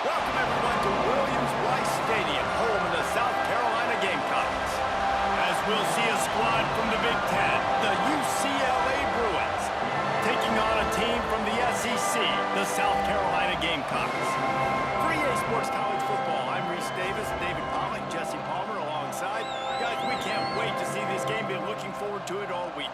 Welcome everyone to Williams-Brice Stadium, home of the South Carolina Gamecocks. As we'll see a squad from the Big Ten, the UCLA Bruins, taking on a team from the SEC, the South Carolina Gamecocks. For EA Sports College Football, I'm Reese Davis, David Pollock, Jesse Palmer alongside. Guys, we can't wait to see this game. Been looking forward to it all week.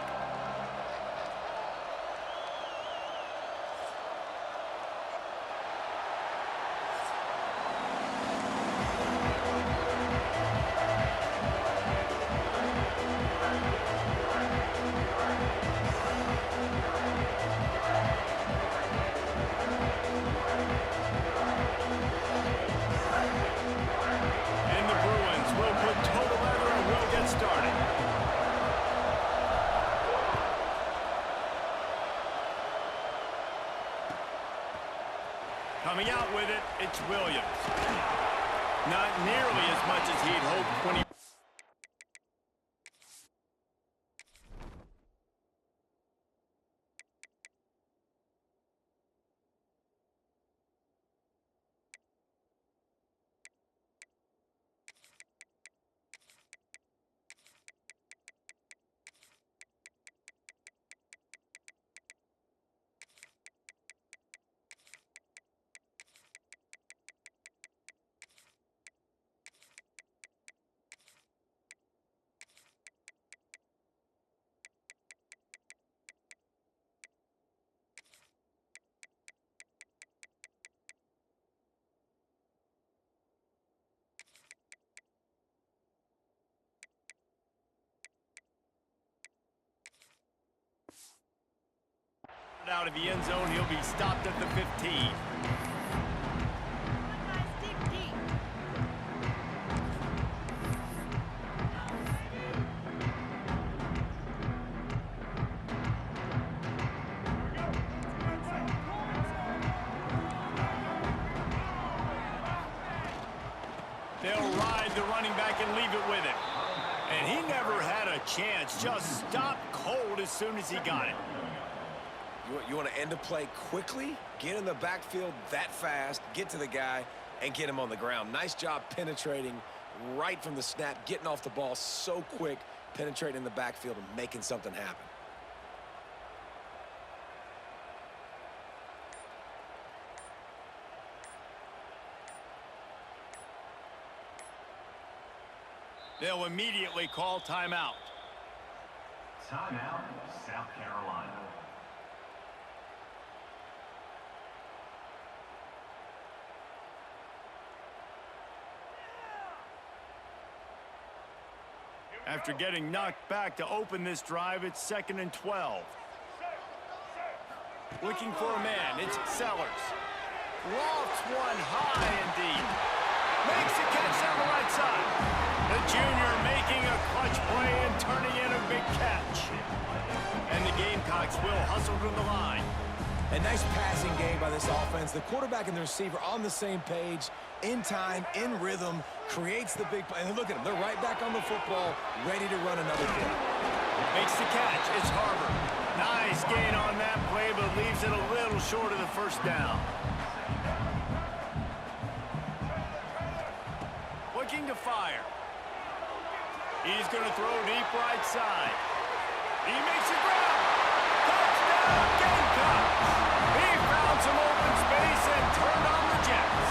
Coming out with it, it's Williams. Not nearly as much as he'd hoped when he... out of the end zone, he'll be stopped at the 15. They'll ride the running back and leave it with him. And he never had a chance, just stopped cold as soon as he got it. You want to end a play quickly, get in the backfield that fast, get to the guy, and get him on the ground. Nice job penetrating right from the snap, getting off the ball so quick, penetrating in the backfield and making something happen. They'll immediately call timeout. Timeout, South Carolina. After getting knocked back to open this drive, it's 2nd and 12. Looking for a man, it's Sellers. Lofts one high and deep. Makes a catch down the right side. The junior making a clutch play and turning in a big catch. And the Gamecocks will hustle to the line. A nice passing game by this offense. The quarterback and the receiver on the same page, in time, in rhythm, creates the big play. And look at them. They're right back on the football, ready to run another play. Makes the catch. It's Harbor. Nice gain on that play, but leaves it a little short of the first down. Looking to fire. He's going to throw deep right side. He makes it grab. Touchdown, Gamecocks! He found some open space and turned on the Jets.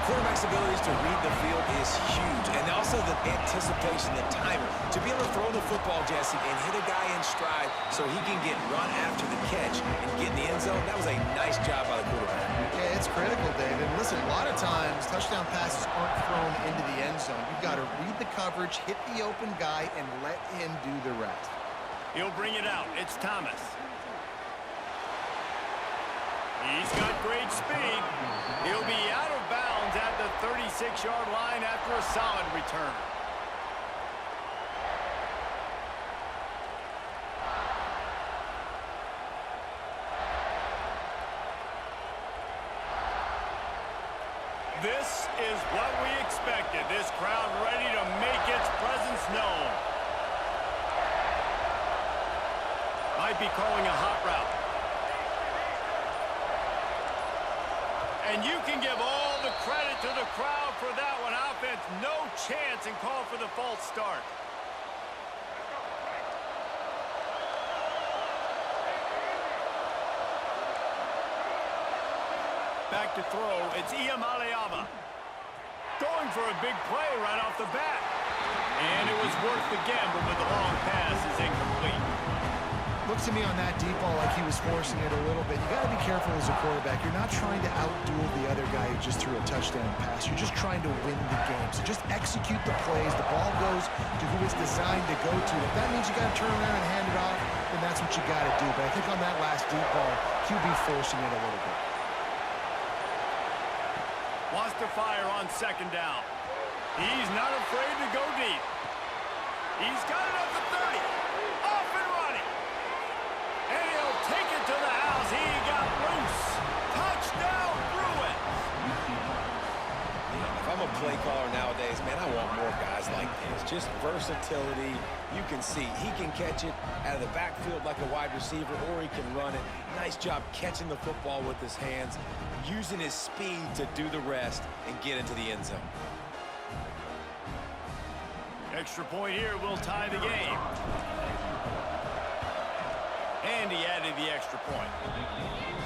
Quarterback's abilities to read the field is huge, and also the anticipation, the timer. To be able to throw the football, Jesse, and hit a guy in stride so he can get run after the catch and get in the end zone, that was a nice job by the quarterback. Yeah, it's critical, David. Listen, a lot of times, touchdown passes aren't thrown into the end zone. You've got to read the coverage, hit the open guy, and let him do the rest. He'll bring it out. It's Thomas. He's got great speed. He'll be out of bounds at the 36-yard line after a solid return. This is what we expected. This crowd ready to make its presence known. Might be calling a hot route. And you can give all the credit to the crowd for that one. Offense, no chance, and call for the false start. Back to throw, it's Iamaleava. Going for a big play right off the bat. And it was worth the gamble, but the long pass is incomplete. Looks to me on that deep ball like he was forcing it a little bit. You got to be careful as a quarterback. You're not trying to outduel the other guy who just threw a touchdown pass. You're just trying to win the game. So just execute the plays. The ball goes to who it's designed to go to. If that means you got to turn around and hand it off, then that's what you got to do. But I think on that last deep ball, QB forcing it a little bit. Wants to fire on second down. He's not afraid to go deep. He's got it at the 30. Off and running. And he'll take it to the house. He got loose. Touchdown, Bruins. If I'm a play caller nowadays, man, I want more guys like this. Just versatility. You can see he can catch it out of the backfield like a wide receiver, or he can run it. Nice job catching the football with his hands, using his speed to do the rest and get into the end zone. Extra point here will tie the game. And he added the extra point.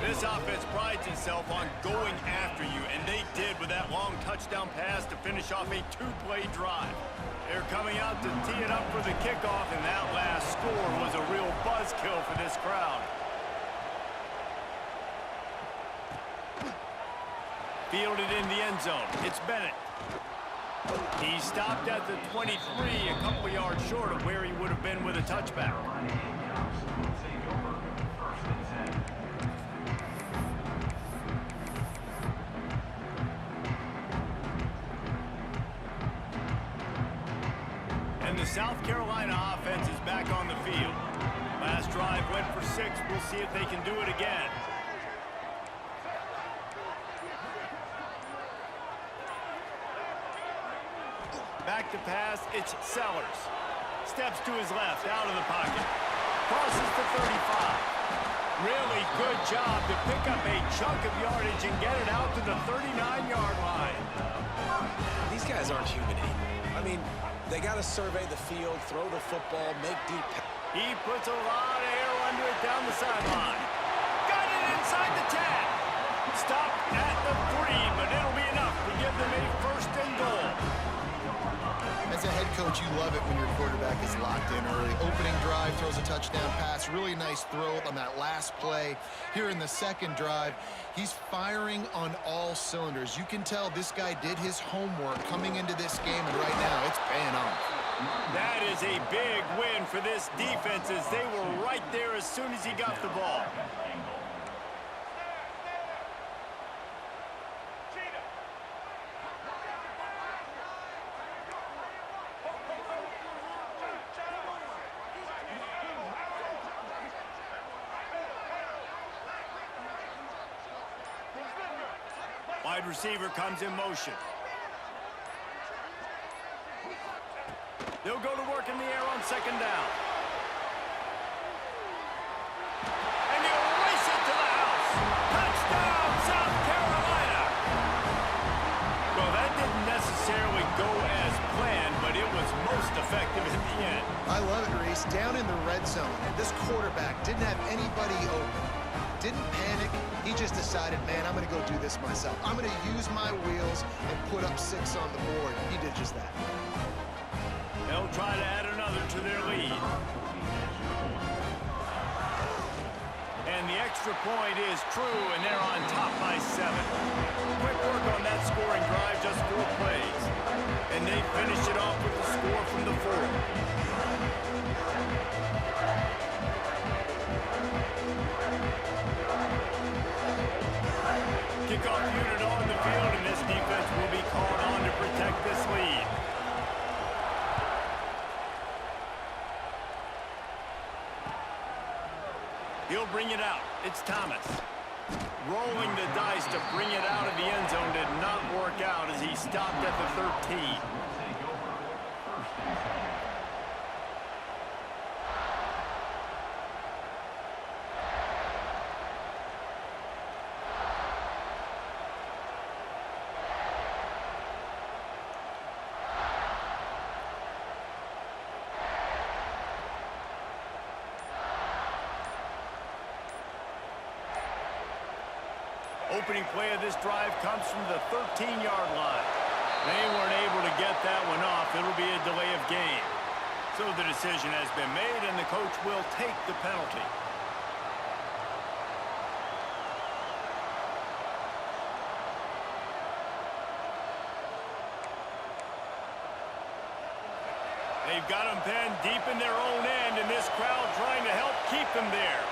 This offense prides itself on going after you, and they did with that long touchdown pass to finish off a two-play drive. They're coming out to tee it up for the kickoff, and that last score was a real buzzkill for this crowd. Fielded in the end zone. It's Bennett. He stopped at the 23, a couple yards short of where he would have been with a touchback. And the South Carolina offense is back on the field. Last drive went for 6. We'll see if they can do it again. Back to pass, it's Sellers. Steps to his left, out of the pocket. Crosses the 35. Really good job to pick up a chunk of yardage and get it out to the 39-yard line. These guys aren't human anymore. I mean, they got to survey the field, throw the football, make deep. He puts a lot of air under it down the sideline. Got it inside the 10. Stopped at the 3, but it'll be enough to give them a first and goal. As a head coach, you love it when your quarterback is locked in early. Opening drive, throws a touchdown pass. Really nice throw on that last play. Here in the second drive, he's firing on all cylinders. You can tell this guy did his homework coming into this game, and right now it's paying off. That is a big win for this defense, as they were right there as soon as he got the ball. Wide receiver comes in motion. They'll go to work in the air on second down. And he'll race it to the house. Touchdown, South Carolina. Well, that didn't necessarily go as planned, but it was most effective in the end. I love it, Reese. Down in the red zone, and this quarterback didn't have anybody open. Didn't panic. He just decided, man, I'm going to go do this myself. I'm going to use my wheels and put up 6 on the board. He did just that. They'll try to add another to their lead. And the extra point is true, and they're on top by 7. Quick work on that scoring drive, just 4 plays. And they finish it off with the score from the 4. Kickoff unit on the field, and this defense will be called on to protect this lead. He'll bring it out. It's Thomas. Rolling the dice to bring it out of the end zone did not work out as he stopped at the 13. Opening play of this drive comes from the 13-yard line. They weren't able to get that one off. It'll be a delay of game. So the decision has been made, and the coach will take the penalty. They've got them pinned deep in their own end, and this crowd trying to help keep them there.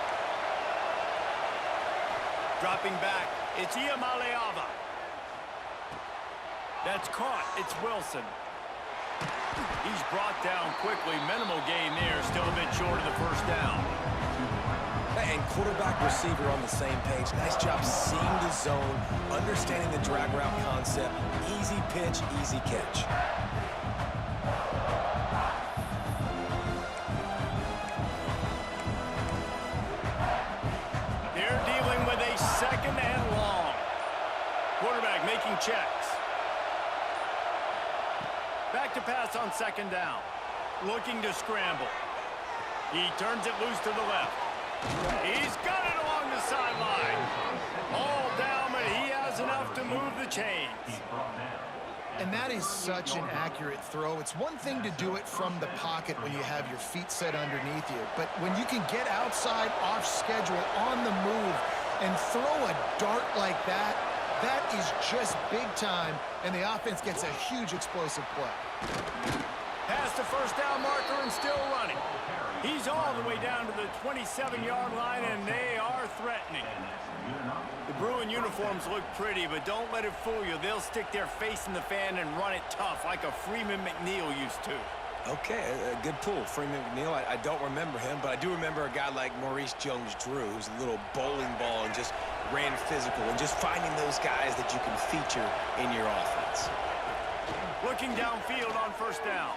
Dropping back, it's Iamaleava. That's caught, it's Wilson. He's brought down quickly, minimal gain there, still a bit short of the first down. And quarterback receiver on the same page. Nice job seeing the zone, understanding the drag route concept. Easy pitch, easy catch. They're dealing with a second and long. Quarterback making checks. Back to pass on second down. Looking to scramble. He turns it loose to the left. He's got it along the sideline. All down, but he has enough to move the chains. And that is such an accurate throw. It's one thing to do it from the pocket when you have your feet set underneath you, but when you can get outside, off schedule, on the move, and throw a dart like that, that is just big time, and the offense gets a huge explosive play. Past the first down marker and still running. He's all the way down to the 27-yard line, and they are threatening. The Bruin uniforms look pretty, but don't let it fool you. They'll stick their face in the fan and run it tough like a Freeman McNeil used to. Okay, a good pull. Freeman McNeil, I don't remember him, but I do remember a guy like Maurice Jones-Drew, who's a little bowling ball and just ran physical, and just finding those guys that you can feature in your offense. Looking downfield on first down.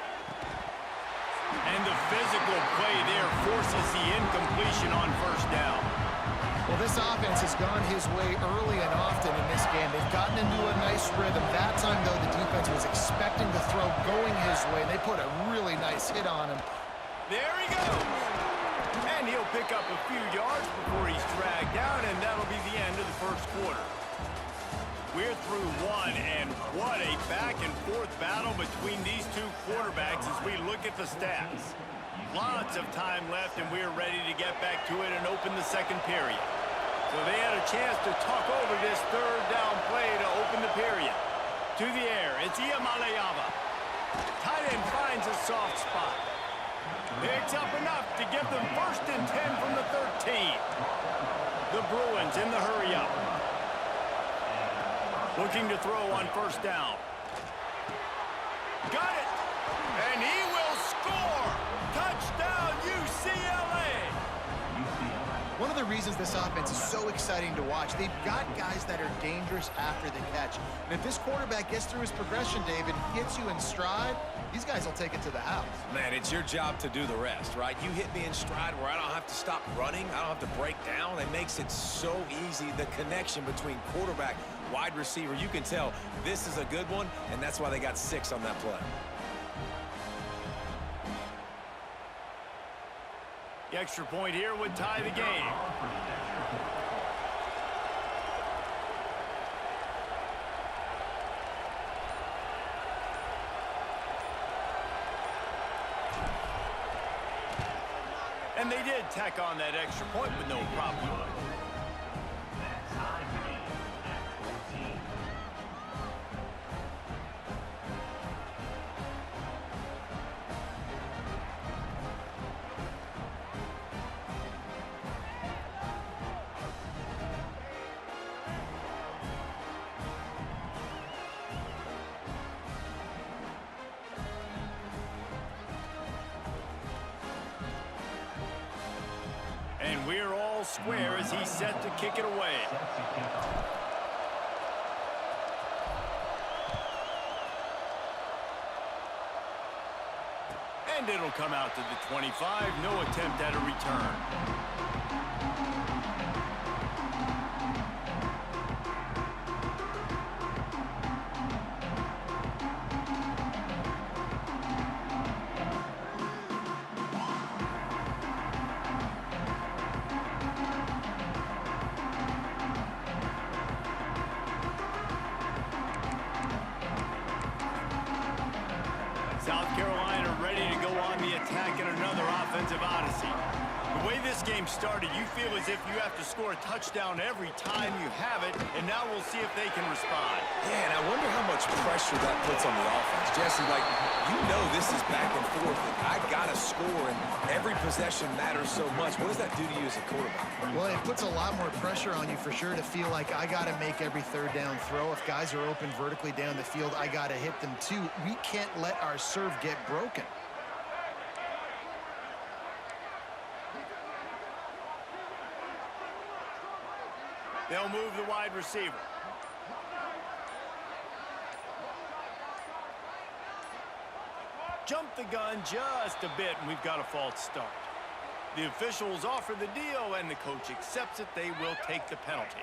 And the physical play there forces the incompletion on first down. Well, this offense has gone his way early and often in this game. They've gotten into a nice rhythm. That time, though, the defense was expecting the throw going his way. They put a really nice hit on him. There he goes. And he'll pick up a few yards before he's dragged down, and that'll be the end of the first quarter. We're through one, and what a back-and-forth battle between these two quarterbacks as we look at the stats. Lots of time left, and we're ready to get back to it and open the second period. So they had a chance to talk over this third down play to open the period. To the air, it's Iamaleava. Tight end finds a soft spot. Picks up enough to give them 1st and 10 from the 13. The Bruins in the hurry-up. Looking to throw on first down. Got it! And he will score! Touchdown, UCLA! One of the reasons this offense is so exciting to watch, they've got guys that are dangerous after the catch. And if this quarterback gets through his progression, David, hits you in stride, these guys will take it to the house. Man, it's your job to do the rest, right? You hit me in stride where I don't have to stop running. I don't have to break down. It makes it so easy. The connection between quarterback, wide receiver, you can tell this is a good one, and that's why they got 6 on that play. The extra point here would tie the game. And they did tack on that extra point with no problem. And we're all square as he's set to kick it away. And it'll come out to the 25. No attempt at a return. offensive odyssey. The way this game started, you feel as if you have to score a touchdown every time you have it, and now we'll see if they can respond. Yeah, and I wonder how much pressure that puts on the offense. Jesse, like, you know this is back and forth, and I got to score, and every possession matters so much. What does that do to you as a quarterback? Well, it puts a lot more pressure on you for sure to feel like I got to make every third down throw. If guys are open vertically down the field, I got to hit them too. We can't let our serve get broken. They'll move the wide receiver. Jump the gun just a bit, and we've got a false start. The officials offer the deal, and the coach accepts it. They will take the penalty.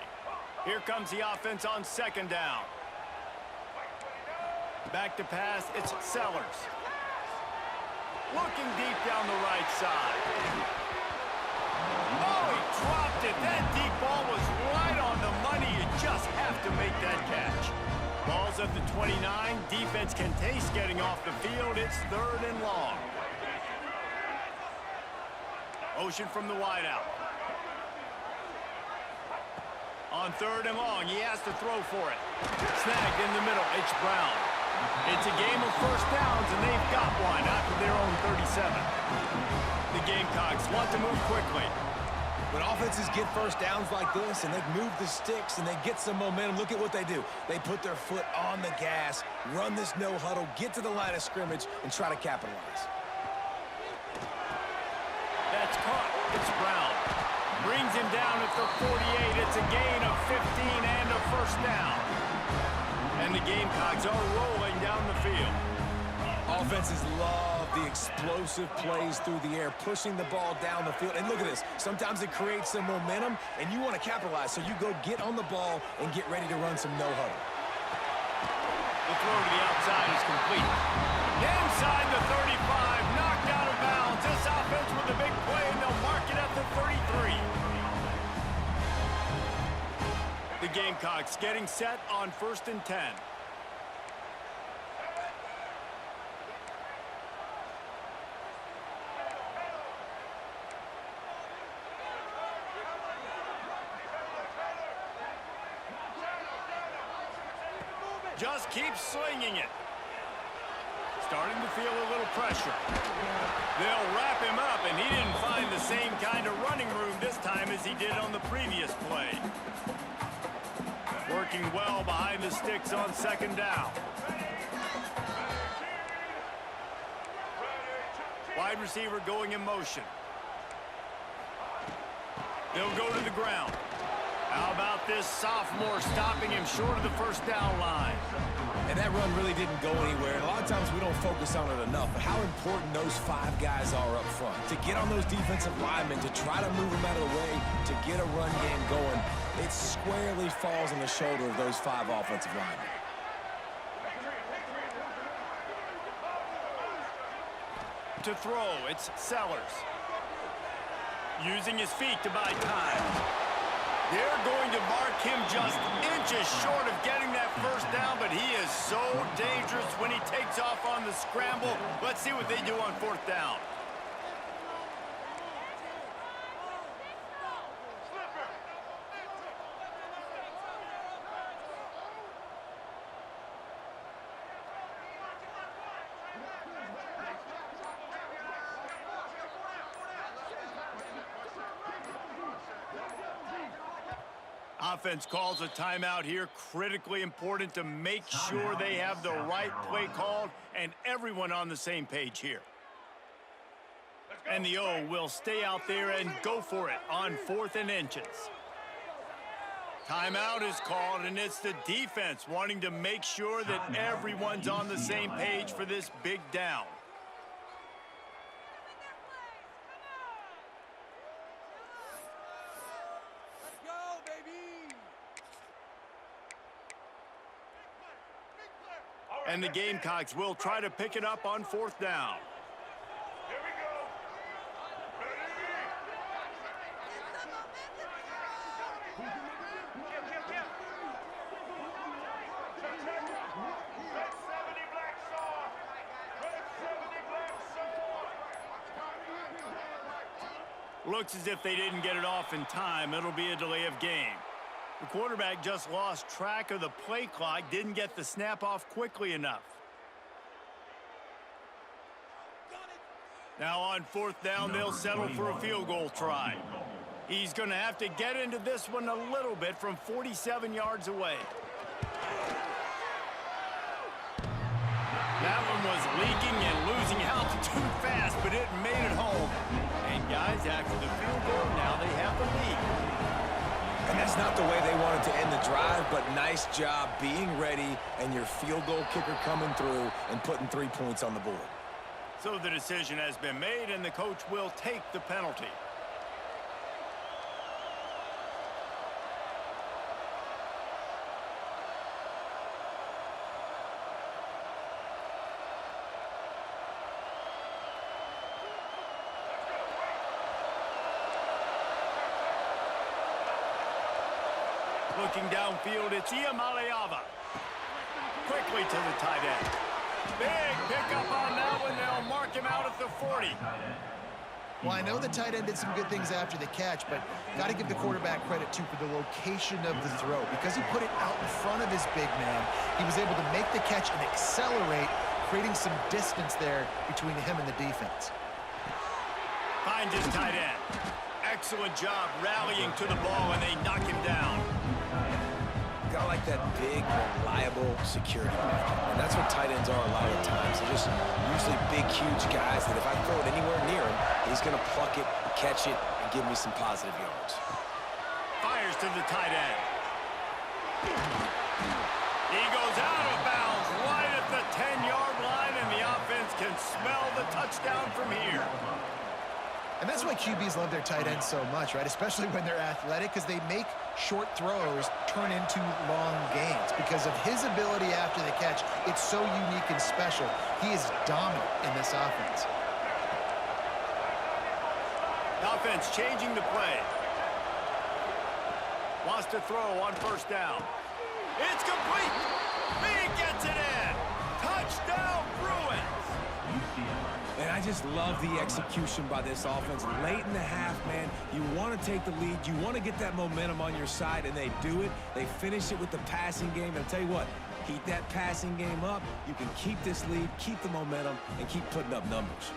Here comes the offense on second down. Back to pass, it's Sellers. Looking deep down the right side. Oh, he dropped it. That deep ball was right on the money. You just have to make that catch. Ball's at the 29. Defense can taste getting off the field. It's third and long. Motion from the wideout. On third and long, he has to throw for it. Snagged in the middle, it's Brown. It's a game of first downs, and they've got one after their own 37. The Gamecocks want to move quickly. When offenses get first downs like this, and they move the sticks, and they get some momentum, look at what they do. They put their foot on the gas, run this no huddle, get to the line of scrimmage, and try to capitalize. That's caught. It's Brown. Brings him down at the 48. It's a gain of 15 and a first down. And the Gamecocks are rolling down the field. Offenses love the explosive plays through the air, pushing the ball down the field. And look at this. Sometimes it creates some momentum, and you want to capitalize. So you go get on the ball and get ready to run some no-huddle. The throw to the outside is complete. Inside the 35, knocked out of bounds. This offense with a big play, and they'll mark it at the 33. The Gamecocks getting set on 1st and 10. Just keep slinging it. Starting to feel a little pressure. They'll wrap him up, and he didn't find the same kind of running room this time as he did on the previous play. Working well behind the sticks on second down. Wide receiver going in motion. They'll go to the ground. How about this sophomore stopping him short of the first down line? And that run really didn't go anywhere. And a lot of times we don't focus on it enough. But how important those 5 guys are up front. To get on those defensive linemen, to try to move them out of the way, to get a run game going, it squarely falls on the shoulder of those 5 offensive linemen. To throw, it's Sellers. Using his feet to buy time. They're going to mark him just inches short of getting that first down, but he is so dangerous when he takes off on the scramble. Let's see what they do on 4th down. Offense calls a timeout here. Critically important to make sure they have the right play called and everyone on the same page here. And the O will stay out there and go for it on 4th and inches. Timeout is called, and it's the defense wanting to make sure that everyone's on the same page for this big down. And the Gamecocks will try to pick it up on 4th down. Here we go. Looks as if they didn't get it off in time. It'll be a delay of game. The quarterback just lost track of the play clock, didn't get the snap off quickly enough. Now on 4th down, they'll settle for a field goal try. He's going to have to get into this one a little bit from 47 yards away. That one was leaking and losing altitude fast, but it made it home. And guys, after the field goal, now they have the lead. And that's not the way they wanted to end the drive, but nice job being ready and your field goal kicker coming through and putting 3 points on the board. So the decision has been made, and the coach will take the penalty. Looking downfield, it's Iamaleava. Quickly to the tight end. Big pickup on that one. They'll mark him out at the 40. Well, I know the tight end did some good things after the catch, but got to give the quarterback credit, too, for the location of the throw. Because he put it out in front of his big man, he was able to make the catch and accelerate, creating some distance there between him and the defense. Finds his tight end. Excellent job rallying to the ball, and they knock him down. Got like that big, reliable security blanket. And that's what tight ends are a lot of the times. They're just usually big, huge guys that if I throw it anywhere near him, he's going to pluck it, catch it, and give me some positive yards. Fires to the tight end. He goes out of bounds right at the 10-yard line, and the offense can smell the touchdown from here. And that's why QBs love their tight ends so much, right? Especially when they're athletic, because they make short throws turn into long gains. Because of his ability after the catch, it's so unique and special. He is dominant in this offense. The offense changing the play. Wants to throw on 1st down. It's complete. He gets it in. Touchdown, Bruins. And I just love the execution by this offense. Late in the half, man, you want to take the lead. You want to get that momentum on your side, and they do it. They finish it with the passing game. And I'll tell you what, keep that passing game up. You can keep this lead, keep the momentum, and keep putting up numbers.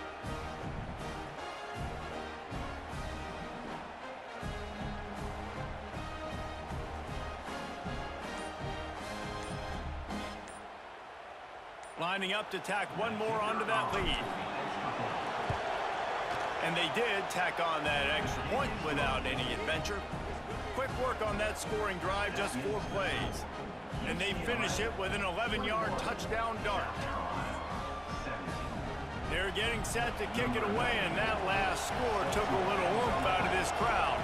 Lining up to tack one more onto that lead. And they did tack on that extra point without any adventure. Quick work on that scoring drive, just 4 plays. And they finish it with an 11-yard touchdown dart. They're getting set to kick it away, and that last score took a little oomph out of this crowd.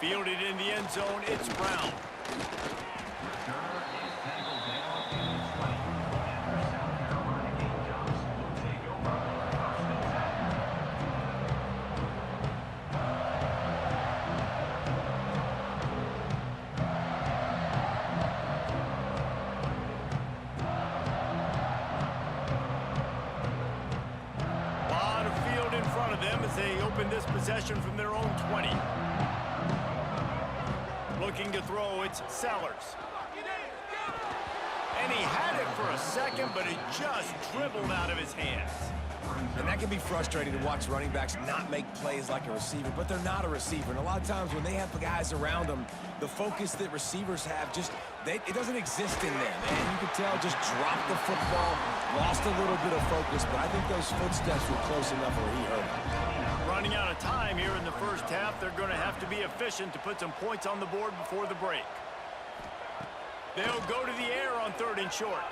Fielded in the end zone, it's Brown. Lot of field in front of them as they open this possession from their own 20. Looking to throw, it's Sellers. And he had it for a second, but it just dribbled out of his hands. And that can be frustrating to watch running backs not make plays like a receiver, but they're not a receiver. And a lot of times when they have the guys around them, the focus that receivers have it doesn't exist in them. And you can tell, just dropped the football, lost a little bit of focus, but I think those footsteps were close enough where he hurt him. Running out of time here in the first half, they're going to have to be efficient to put some points on the board before the break. They'll go to the air on 3rd and short.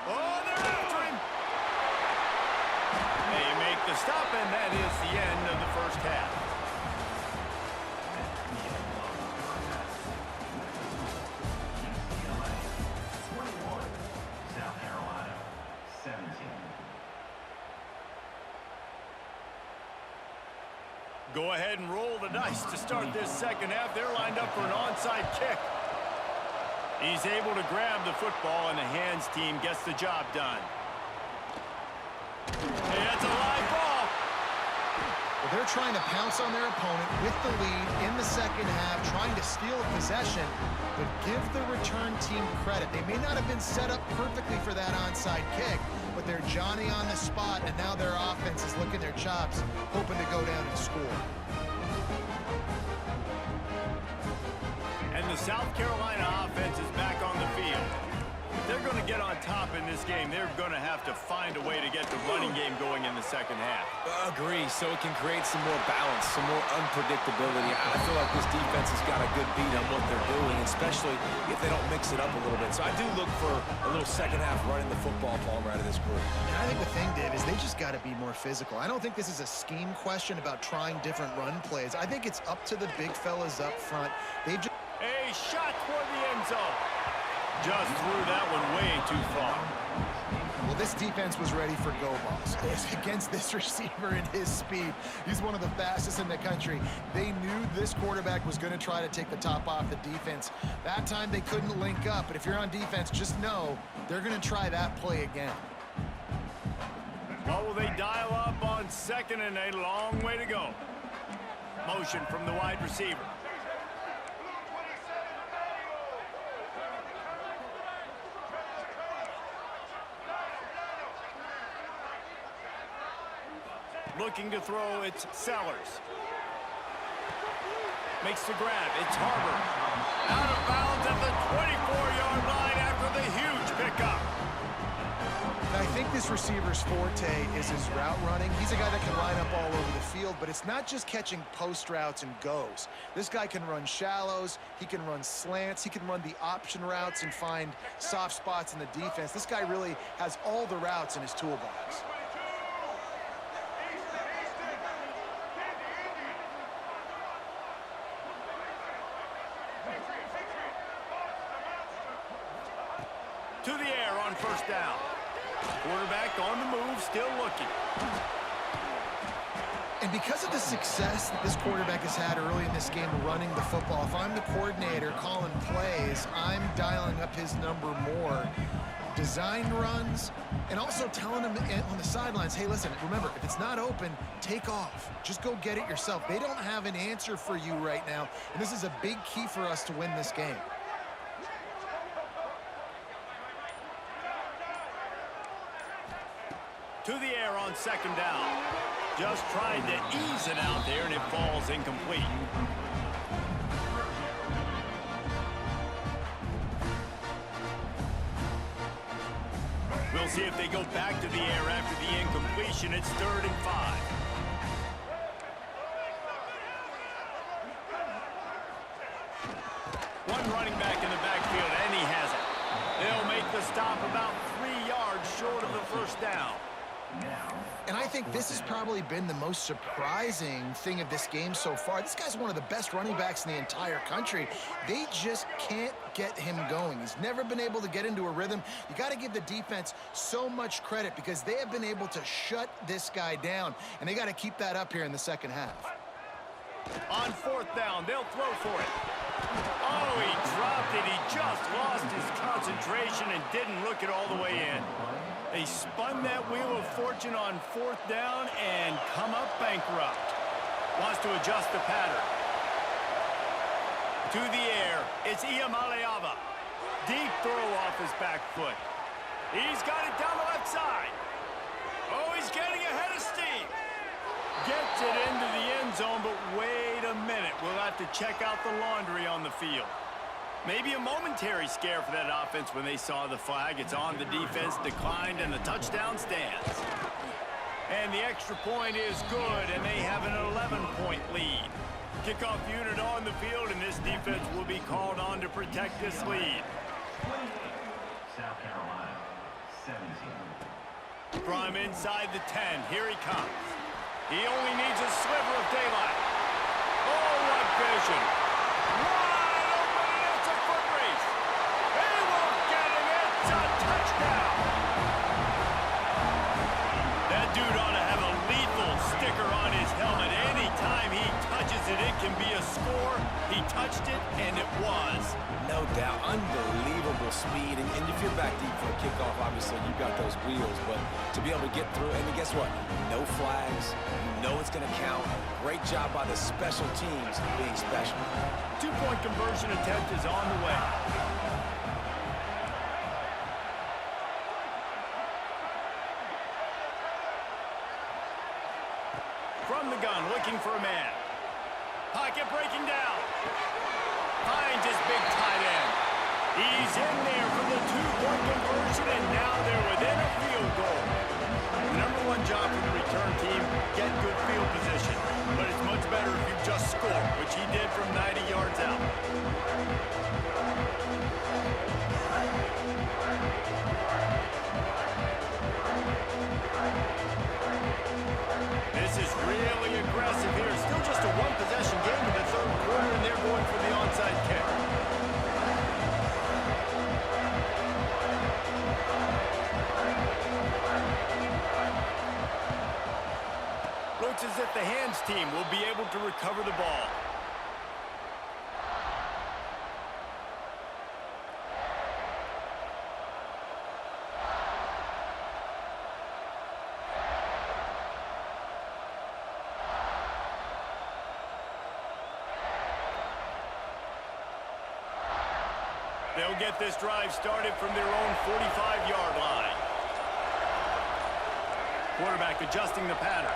Oh, they're after him! They make the stop, and that is the end of the first half. Go ahead and roll the dice to start this second half. They're lined up for an onside kick. He's able to grab the football, and the hands team gets the job done. Hey, that's a live ball. Well, they're trying to pounce on their opponent with the lead in the second half, trying to steal a possession, but give the return team credit. They may not have been set up perfectly for that onside kick, but they're Johnny on the spot, and now their offense is licking their chops, hoping to go down and score. And the South Carolina offense is back on the field. If they're going to get on top in this game, they're going to have to find a way to get the running game going in the second half. Agree, so it can create some more balance, some more unpredictability. I feel like this defense has got a good beat on what they're doing, especially if they don't mix it up a little bit. So I do look for a little second half running the football, Palmer, out of this group. And I think the thing, Dave, is they just got to be more physical. I don't think this is a scheme question about trying different run plays. I think it's up to the big fellas up front. They've just... A shot toward the end zone. Just threw that one way too far. Well, this defense was ready for go balls. Against this receiver and his speed, he's one of the fastest in the country. They knew this quarterback was going to try to take the top off the defense. That time they couldn't link up, but if you're on defense, just know they're going to try that play again. What will they dial up on second and a long way to go? Motion from the wide receiver. Looking to throw, it's Sellers. Makes the grab, it's Harbor. Out of bounds at the 24-yard line after the huge pickup. I think this receiver's forte is his route running. He's a guy that can line up all over the field, but it's not just catching post routes and goes. This guy can run shallows, he can run slants, he can run the option routes and find soft spots in the defense. This guy really has all the routes in his toolbox. To the air on first down. Quarterback on the move, still looking. And because of the success that this quarterback has had early in this game running the football, if I'm the coordinator calling plays, I'm dialing up his number more. Design runs, and also telling him on the sidelines, hey, listen, remember, if it's not open, take off. Just go get it yourself. They don't have an answer for you right now, and this is a big key for us to win this game. To the air on second down. Just trying to ease it out there, and it falls incomplete. We'll see if they go back to the air after the incompletion. It's 3rd and 5. One running back in the backfield, and he has it. They'll make the stop about 3 yards short of the first down. And I think this has probably been the most surprising thing of this game so far. This guy's one of the best running backs in the entire country. They just can't get him going. He's never been able to get into a rhythm. You got to give the defense so much credit because they have been able to shut this guy down, and they got to keep that up here in the second half. On 4th down, they'll throw for it. Oh, he dropped it. He just lost his concentration and didn't look it all the way in. They spun that wheel of fortune on 4th down and come up bankrupt. Wants to adjust the pattern. To the air, it's Iamaleava. Deep throw off his back foot. He's got it down the left side. Oh, he's getting ahead of steam. Gets it into the end zone, but wait a minute. We'll have to check out the laundry on the field. Maybe a momentary scare for that offense when they saw the flag. It's on the defense, declined, and the touchdown stands. And the extra point is good, and they have an 11-point lead. Kickoff unit on the field, and this defense will be called on to protect this lead. South Carolina, 17. From inside the 10, here he comes. He only needs a sliver of daylight. Oh, what vision. Wide open, and it's a foot race. He won't get him. It's a touchdown. That dude ought to have a lethal sticker on his helmet anytime he touches that it can be a score. He touched it, and it was. No doubt. Unbelievable speed. And if you're back deep for a kickoff, obviously you've got those wheels. But to be able to get through, and guess what? No flags. You know it's going to count. Great job by the special teams being special. Two-point conversion attempt is on the way. From the gun, looking for a man. Pocket breaking down. Finds his big tight end. He's in there for the two-point conversion, and now they're within a field goal. The number one job for the return team, get good field position. But it's much better if you just score, which he did from 90 yards out. This is really aggressive here. Still just a one-possession game in the third quarter, and they're going for the onside kick. Looks as if the hands team will be able to recover the ball. They'll get this drive started from their own 45-yard line. Quarterback adjusting the pattern.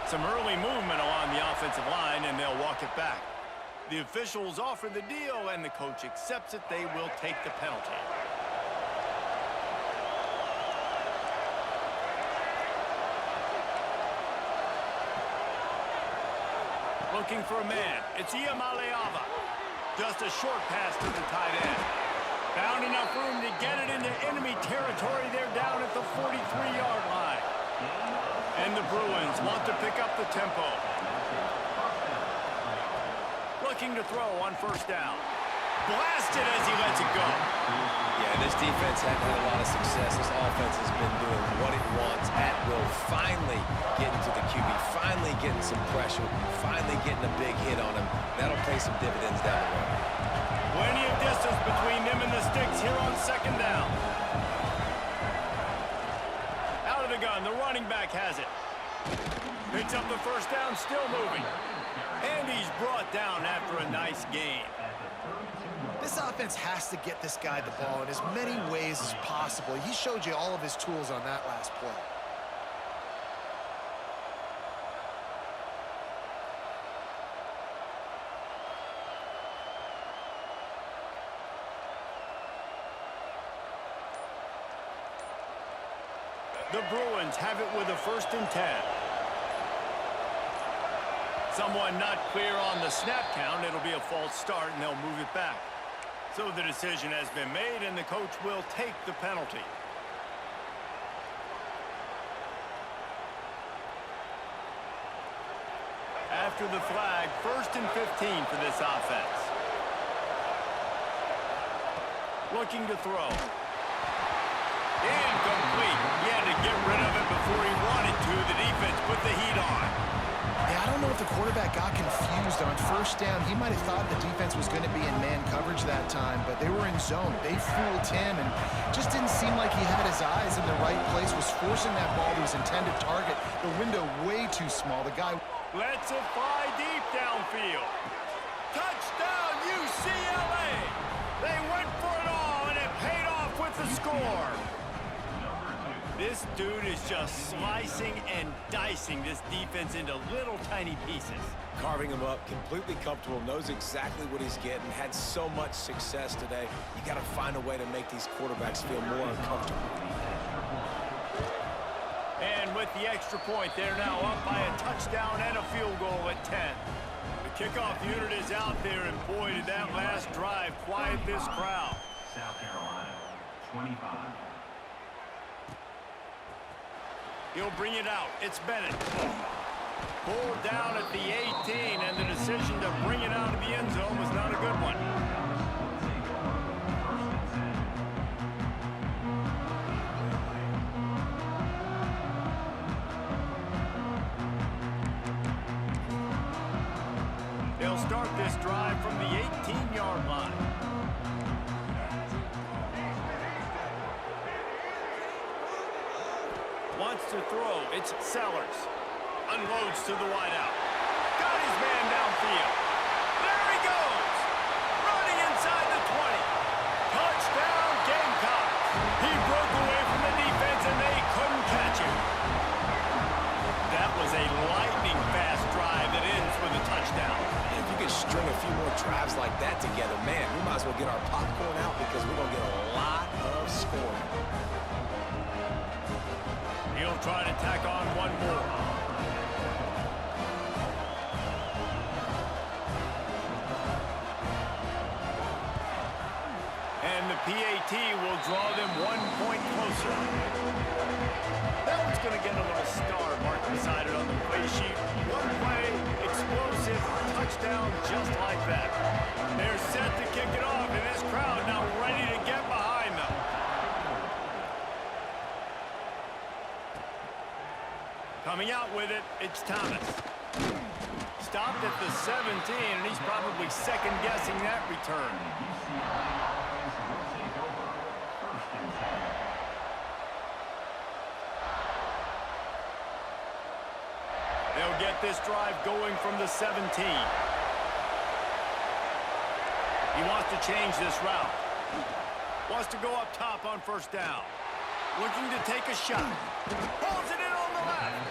Some early movement along the offensive line, and they'll walk it back. The officials offer the deal, and the coach accepts it. They will take the penalty. Looking for a man. It's Iamaleava. Just a short pass to the tight end. Found enough room to get it into enemy territory. They're down at the 43-yard line. And the Bruins want to pick up the tempo. Looking to throw on first down. Blasted as he lets it go. Yeah, this defense hasn't had a lot of success. This offense has been doing what it wants at will. Finally getting to the QB. Finally getting some pressure. Finally getting a big hit on him. That'll pay some dividends down the road. Plenty of distance between them and the sticks here on second down. Out of the gun, the running back has it. Picks up the first down, still moving. And he's brought down after a nice gain. This offense has to get this guy the ball in as many ways as possible. He showed you all of his tools on that last play. The Bruins have it with a 1st and 10. Someone not clear on the snap count. It'll be a false start, and they'll move it back. So the decision has been made, and the coach will take the penalty. After the flag, 1st and 15 for this offense. Looking to throw. Incomplete. He had to get rid of it before he wanted to. The defense put the heat on. Yeah, I don't know if the quarterback got confused on first down. He might have thought the defense was going to be in man coverage that time, but they were in zone. They fooled him, and just didn't seem like he had his eyes in the right place, was forcing that ball to his intended target. The window way too small. The guy lets it fly deep downfield. Touchdown, UCLA! They went for it all, and it paid off with the score. This dude is just slicing and dicing this defense into little tiny pieces. Carving him up, completely comfortable, knows exactly what he's getting, had so much success today. You got to find a way to make these quarterbacks feel more uncomfortable. And with the extra point, they're now up by a touchdown and a field goal at 10. The kickoff unit is out there, and boy, did that last drive quiet this crowd. South Carolina, 25. He'll bring it out. It's Bennett. Pulled down at the 18, and the decision to bring it out of the end zone was not a good one. start this drive from the 18-yard line. Wants to throw. It's Sellers. Unloads to the wideout. Got his man downfield. There he goes. Running inside the 20. Touchdown, Gamecocks. He broke away from the defense and they couldn't catch him. That was a lightning-fast drive that ends with a touchdown. If you could string a few more drives like that together, man, we might as well get our popcorn out because we're going to get a lot of scoring. He'll try to tack on one more. And the PAT will draw them 1 point closer. That one's going to get a little star mark beside it on the play sheet. One play, explosive, touchdown just like that. They're set to kick it off, and this crowd now ready to get behind them. Coming out with it, it's Thomas. Stopped at the 17, and he's probably second-guessing that return. They'll get this drive going from the 17. He wants to change this route. Wants to go up top on first down. Looking to take a shot. Pulls it in on the left.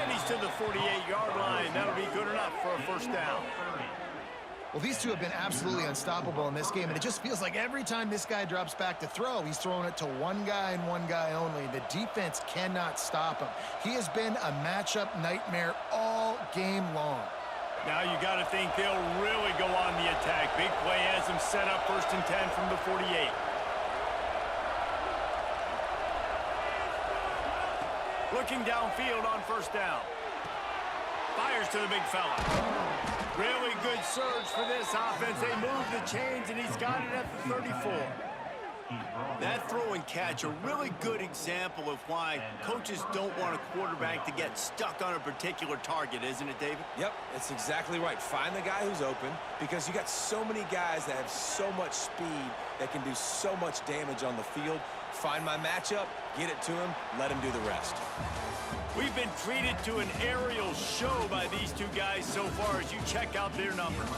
And he's to the 48-yard line. That'll be good enough for a first down. Well, these two have been absolutely unstoppable in this game, and it just feels like every time this guy drops back to throw, he's throwing it to one guy and one guy only. The defense cannot stop him. He has been a matchup nightmare all game long. Now you got to think they'll really go on the attack. Big play has them set up 1st and 10 from the 48. Looking downfield on first down. Fires to the big fella. Really good surge for this offense. They move the chains, and he's got it at the 34. That throw and catch, a really good example of why coaches don't want a quarterback to get stuck on a particular target, isn't it, David? Yep, that's exactly right. Find the guy who's open because you got so many guys that have so much speed that can do so much damage on the field. Find my matchup, get it to him, let him do the rest. We've been treated to an aerial show by these two guys so far as you check out their numbers.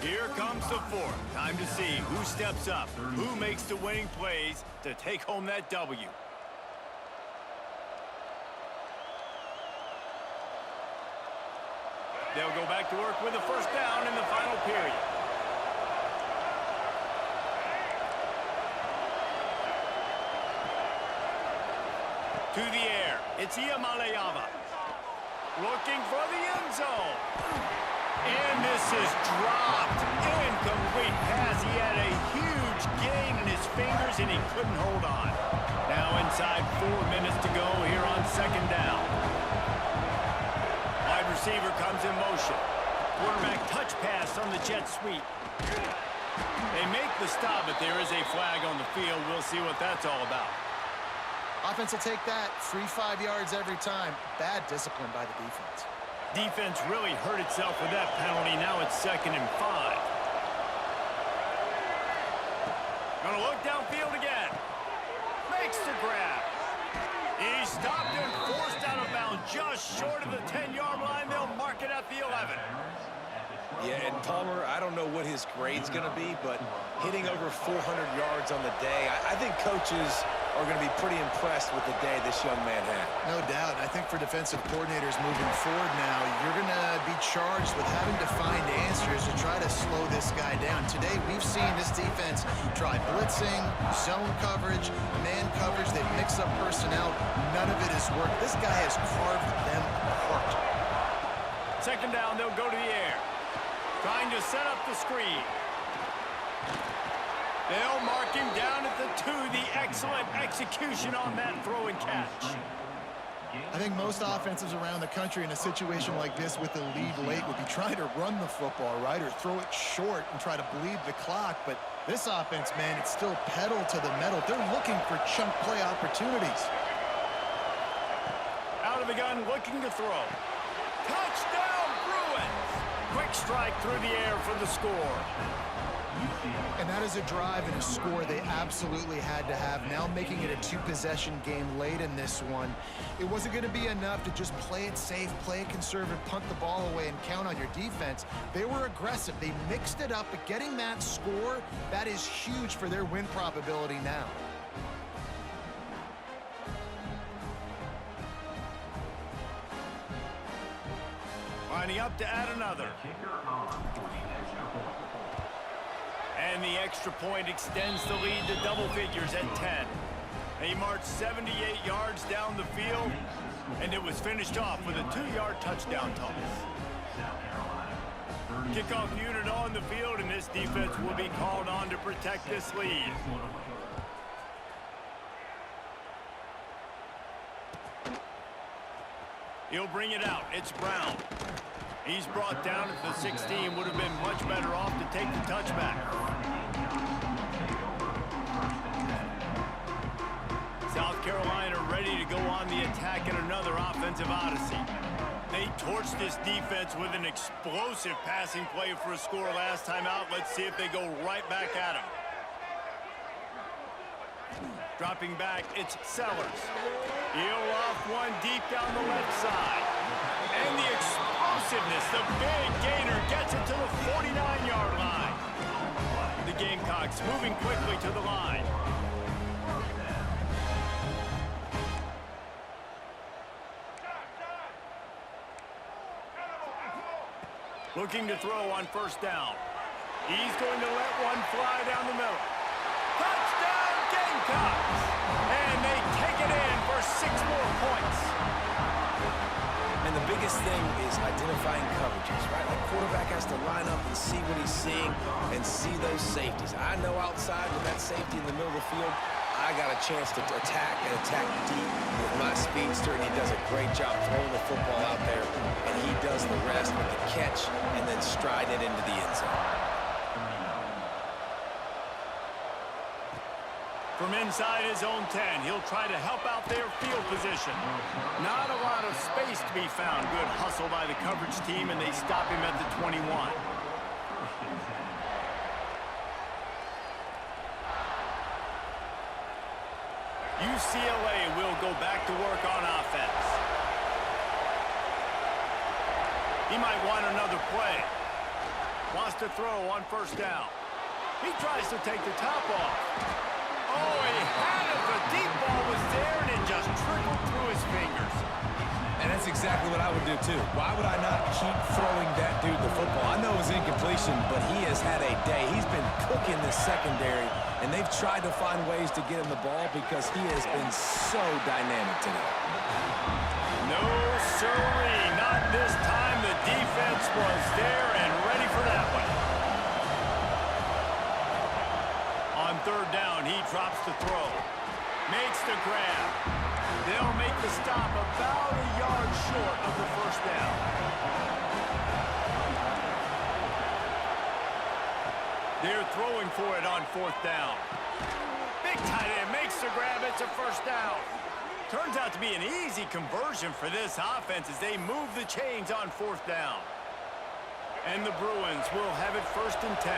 Here comes the fourth. Time to see who steps up, who makes the winning plays to take home that W. They'll go back to work with a first down in the final period. To the air, it's Iamaleava. Looking for the end zone. And this is dropped. Incomplete pass. He had a huge gain in his fingers, and he couldn't hold on. Now inside 4 minutes to go here on second down. Wide receiver comes in motion. Quarterback touch pass on the jet sweep. They make the stop, but there is a flag on the field. We'll see what that's all about. Offense will take that. Free 5 yards every time. Bad discipline by the defense. Defense really hurt itself with that penalty. Now it's 2nd and 5. Gonna look downfield again. Makes the grab. He's stopped and forced out of bounds just short of the 10-yard line. They'll mark it at the 11. Yeah, and Palmer, I don't know what his grade's going to be, but hitting over 400 yards on the day, I think coaches are going to be pretty impressed with the day this young man had. No doubt. I think for defensive coordinators moving forward now, you're going to be charged with having to find answers to try to slow this guy down. Today, we've seen this defense try blitzing, zone coverage, man coverage. They've mixed up personnel. None of it has worked. This guy has carved them apart. 2nd down, they'll go to the air. Trying to set up the screen. They'll mark him down at the 2. The excellent execution on that throw and catch. I think most offenses around the country in a situation like this with the lead late would be trying to run the football, right, or throw it short and try to bleed the clock. But this offense, man, it's still pedal to the metal. They're looking for chunk play opportunities. Out of the gun, looking to throw. Touchdown, Bruins! Quick strike through the air for the score. And that is a drive and a score they absolutely had to have. Now making it a two-possession game late in this one. It wasn't going to be enough to just play it safe, play it conservative, punt the ball away, and count on your defense. They were aggressive. They mixed it up, but getting that score, that is huge for their win probability now. Lining up to add another. And the extra point extends the lead to double figures at 10. They marched 78 yards down the field, and it was finished off with a 2-yard touchdown toss. Kickoff unit on the field, and this defense will be called on to protect this lead. He'll bring it out. It's Brown. He's brought down at the 16. Would have been much better off to take the touchback. South Carolina ready to go on the attack in another offensive odyssey. They torched this defense with an explosive passing play for a score last time out. Let's see if they go right back at him. Dropping back, it's Sellers. He'll off one deep down the left side. And the explosiveness, the big gainer gets it to the 49-yard line. The Gamecocks moving quickly to the line. Looking to throw on first down. He's going to let one fly down the middle. Touchdown, Gamecocks! And they take it in for 6 more points. And the biggest thing is identifying coverages, right? The quarterback has to line up and see what he's seeing and see those safeties. I know outside with that safety in the middle of the field, I got a chance to attack and attack deep with my speedster, and he does a great job throwing the football out there, and he does the rest with the catch and then stride it into the end zone. From inside his own 10, he'll try to help out their field position. Not a lot of space to be found. Good hustle by the coverage team, and they stop him at the 21. UCLA will go back to work on offense. He might want another play. Wants to throw on first down. He tries to take the top off. Oh, he had it. The deep ball was there, and it just trickled through his fingers. And that's exactly what I would do, too. Why would I not keep throwing that dude the football? I know it was incompletion, but he has had a day. He's been cooking this secondary, and they've tried to find ways to get him the ball because he has been so dynamic today. No, sirree. Not this time. The defense was there and ready for that one. On third down, he drops the throw. Makes the grab. They'll make the stop about a yard short of the first down. They're throwing for it on fourth down. Big tight end makes the grab. It's a first down. Turns out to be an easy conversion for this offense as they move the chains on fourth down. And the Bruins will have it 1st and 10.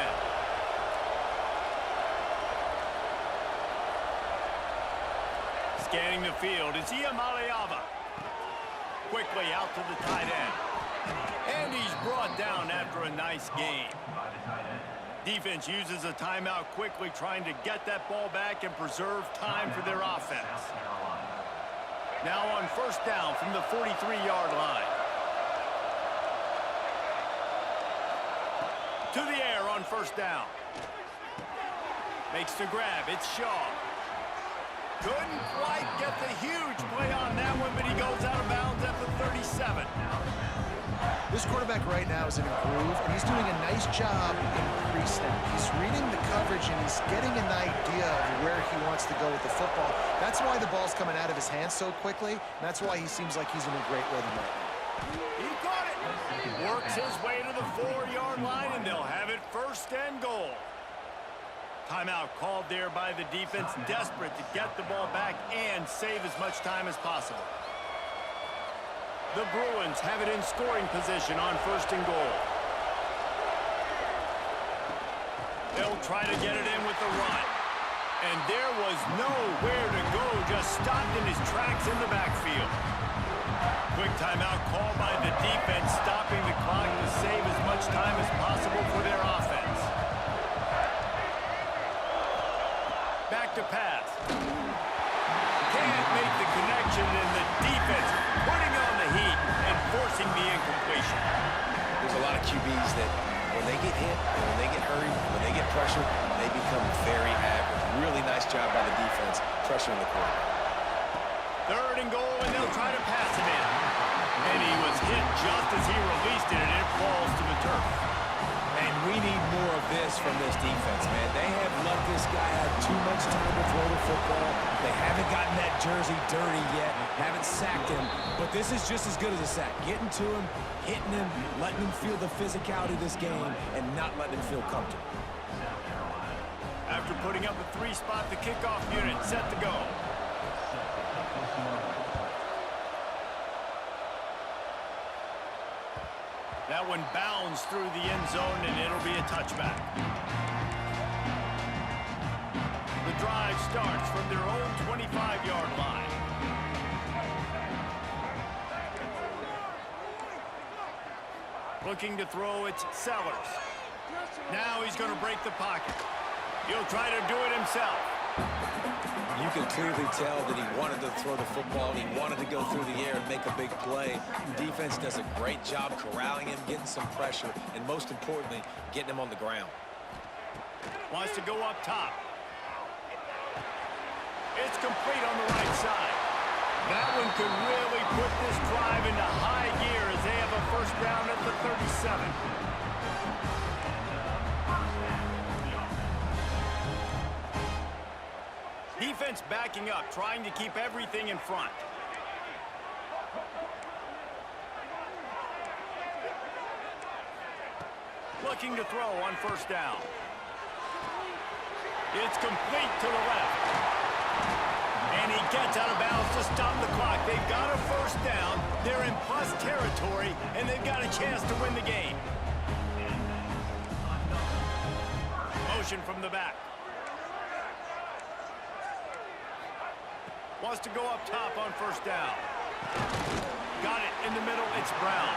Scanning the field is Iamaleava. Quickly out to the tight end. And he's brought down after a nice gain. Defense uses a timeout quickly, trying to get that ball back and preserve time for their offense. Now on first down from the 43-yard line. To the air on first down. Makes the grab. It's Shaw. Couldn't quite get the huge play on that one, but he goes out of bounds at the 37. This quarterback right now is in a groove, and he's doing a nice job in pre-snap. He's reading the coverage, and he's getting an idea of where he wants to go with the football. That's why the ball's coming out of his hands so quickly, and that's why he seems like he's in a great rhythm right now. He got it. Works his way to the 4-yard line, and they'll have it 1st and goal. Timeout called there by the defense, desperate to get the ball back and save as much time as possible. The Bruins have it in scoring position on 1st and goal. They'll try to get it in with the run. And there was nowhere to go, just stopped in his tracks in the backfield. Quick timeout call by the defense, stopping the clock to save as much time as possible for their offense. Back to pass. Can't make the connection, and the defense putting on the heat and forcing the incompletion. There's a lot of QBs that when they get hit, and when they get hurried, when they get pressured, they become very average. Really nice job by the defense, pressuring the quarterback. 3rd and goal, and they'll try to pass it in. And he was hit just as he released it, and it falls to the turf. And we need more of this from this defense, man. They have let this guy have too much time to throw the football. They haven't gotten that jersey dirty yet, haven't sacked him. But this is just as good as a sack. Getting to him, hitting him, letting him feel the physicality of this game, and not letting him feel comfortable. After putting up a 3-spot, the kickoff unit set to go. That one bounds through the end zone, and it'll be a touchback. The drive starts from their own 25-yard line. Looking to throw, it's Sellers. Now he's going to break the pocket. He'll try to do it himself. You can clearly tell that he wanted to throw the football. He wanted to go through the air and make a big play. The defense does a great job corralling him, getting some pressure, and most importantly, getting him on the ground. Wants to go up top. It's complete on the right side. That one could really put this drive into high gear as they have a first down at the 37. Defense backing up, trying to keep everything in front. Looking to throw on first down. It's complete to the left. And he gets out of bounds to stop the clock. They've got a first down. They're in plus territory, and they've got a chance to win the game. Motion from the back. Wants to go up top on first down. Got it in the middle. It's Brown.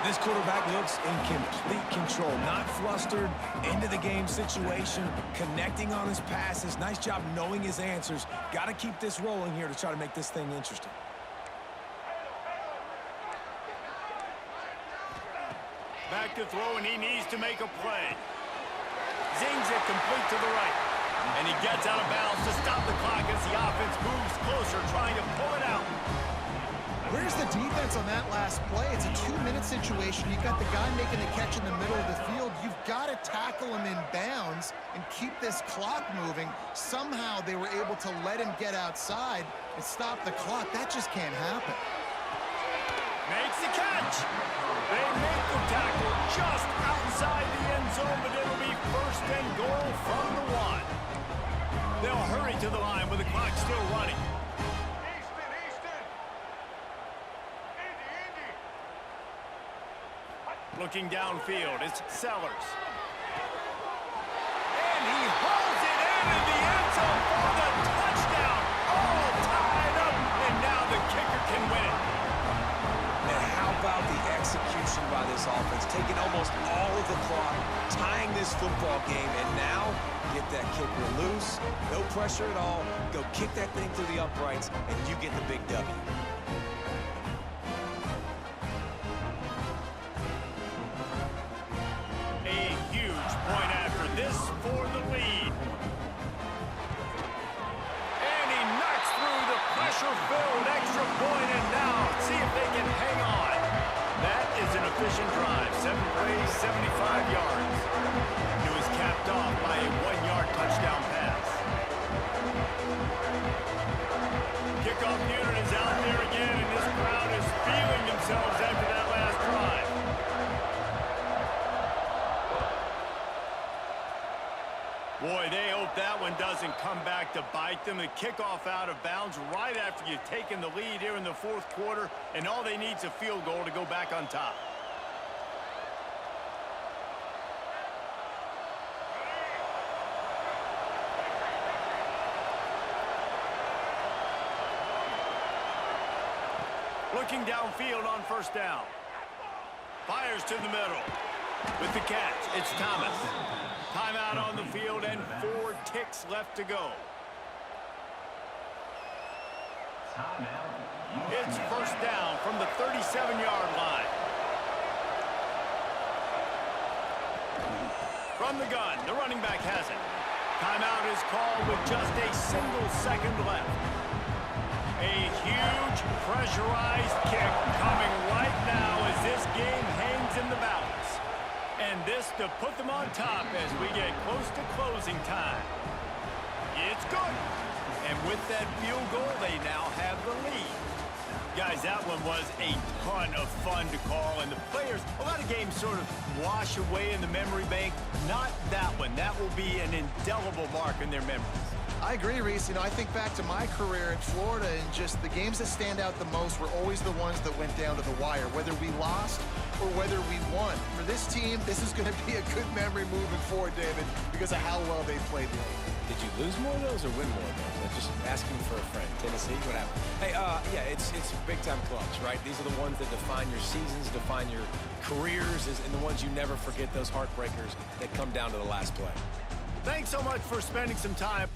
This quarterback looks in complete control, not flustered, into the game situation, connecting on his passes. Nice job knowing his answers. Got to keep this rolling here to try to make this thing interesting. Back to throw, and he needs to make a play. Zings it complete to the right. And he gets out of bounds to stop the clock as the offense moves closer, trying to pull it out. Where's the defense on that last play? It's a 2-minute situation. You've got the guy making the catch in the middle of the field. You've got to tackle him in bounds and keep this clock moving. Somehow they were able to let him get outside and stop the clock. That just can't happen. Makes the catch. They make the tackle just outside the end zone, but it'll be first and goal from the 1. They'll hurry to the line with the clock still running. Looking downfield, it's Sellers. And he holds it in the end zone for the touchdown. All tied up, and now the kicker can win it. And how about the execution by this offense, taking almost all of the clock, tying this football game, and now get that kicker loose, no pressure at all, go kick that thing through the uprights, and you get the big W. A huge point after this for the lead. And he knocks through the pressure-filled extra point, and now see if they can hang on. That is an efficient drive. 7 plays, 75 yards. It was capped off by a 1-yard touchdown pass. Kickoff unit is out there again, and this crowd is feeling themselves after that last drive. Boy, they hope that one doesn't come back to bite them. The kickoff out of bounds right after you've taken the lead here in the 4th quarter, and all they need is a field goal to go back on top. Looking downfield on first down. Fires to the middle. With the catch, it's Thomas. Timeout on the field and 4 ticks left to go. It's first down from the 37-yard line. From the gun, the running back has it. Timeout is called with just a single second left. A huge pressurized kick coming right now as this game hangs in the balance. And this to put them on top as we get close to closing time. It's good. And with that field goal, they now have the lead. Guys, that one was a ton of fun to call, and the players, a lot of games sort of wash away in the memory bank. Not that one. That will be an indelible mark in their memories. I agree, Reese. You know, I think back to my career in Florida, and just the games that stand out the most were always the ones that went down to the wire, whether we lost or whether we won. For this team, this is going to be a good memory moving forward, David, because of how well they played lately. Did you lose more of those or win more of those? I'm just asking for a friend. Tennessee, what happened? Hey, yeah, it's big-time clubs, right? These are the ones that define your seasons, define your careers, and the ones you never forget, those heartbreakers that come down to the last play. Thanks so much for spending some time.